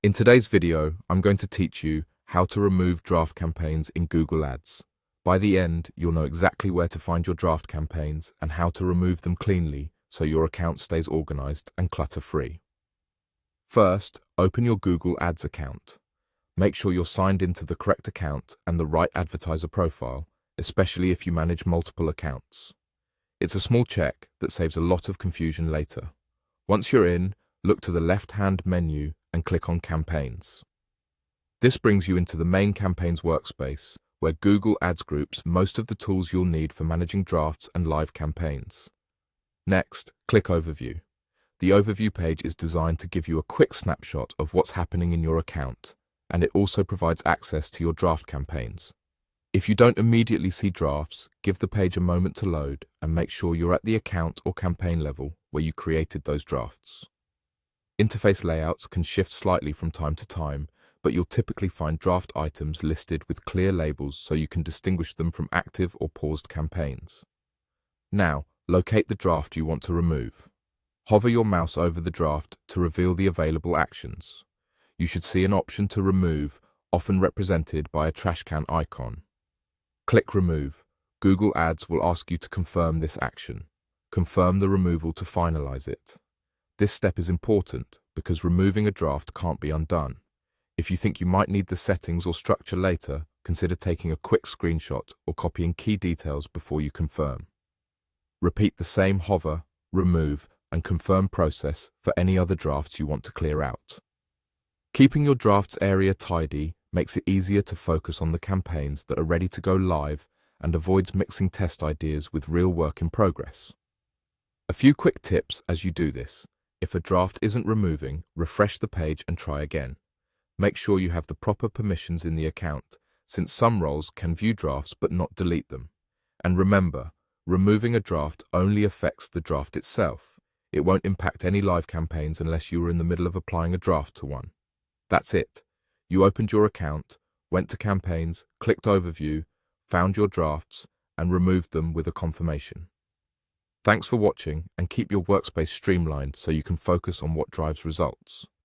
In today's video, I'm going to teach you how to remove draft campaigns in Google Ads. By the end, you'll know exactly where to find your draft campaigns and how to remove them cleanly so your account stays organized and clutter-free. First, open your Google Ads account. Make sure you're signed into the correct account and the right advertiser profile, especially if you manage multiple accounts. It's a small check that saves a lot of confusion later. Once you're in, look to the left-hand menu and click on Campaigns. This brings you into the main Campaigns workspace, where Google Ads groups most of the tools you'll need for managing drafts and live campaigns. Next, click Overview. The Overview page is designed to give you a quick snapshot of what's happening in your account, and it also provides access to your draft campaigns. If you don't immediately see drafts, give the page a moment to load and make sure you're at the account or campaign level where you created those drafts. Interface layouts can shift slightly from time to time, but you'll typically find draft items listed with clear labels so you can distinguish them from active or paused campaigns. Now, locate the draft you want to remove. Hover your mouse over the draft to reveal the available actions. You should see an option to remove, often represented by a trash can icon. Click Remove. Google Ads will ask you to confirm this action. Confirm the removal to finalize it. This step is important because removing a draft can't be undone. If you think you might need the settings or structure later, consider taking a quick screenshot or copying key details before you confirm. Repeat the same hover, remove, and confirm process for any other drafts you want to clear out. Keeping your drafts area tidy makes it easier to focus on the campaigns that are ready to go live and avoids mixing test ideas with real work in progress. A few quick tips as you do this. If a draft isn't removing, refresh the page and try again. Make sure you have the proper permissions in the account, since some roles can view drafts but not delete them. And remember, removing a draft only affects the draft itself. It won't impact any live campaigns unless you were in the middle of applying a draft to one. That's it. You opened your account, went to Campaigns, clicked Overview, found your drafts, and removed them with a confirmation. Thanks for watching, and keep your workspace streamlined so you can focus on what drives results.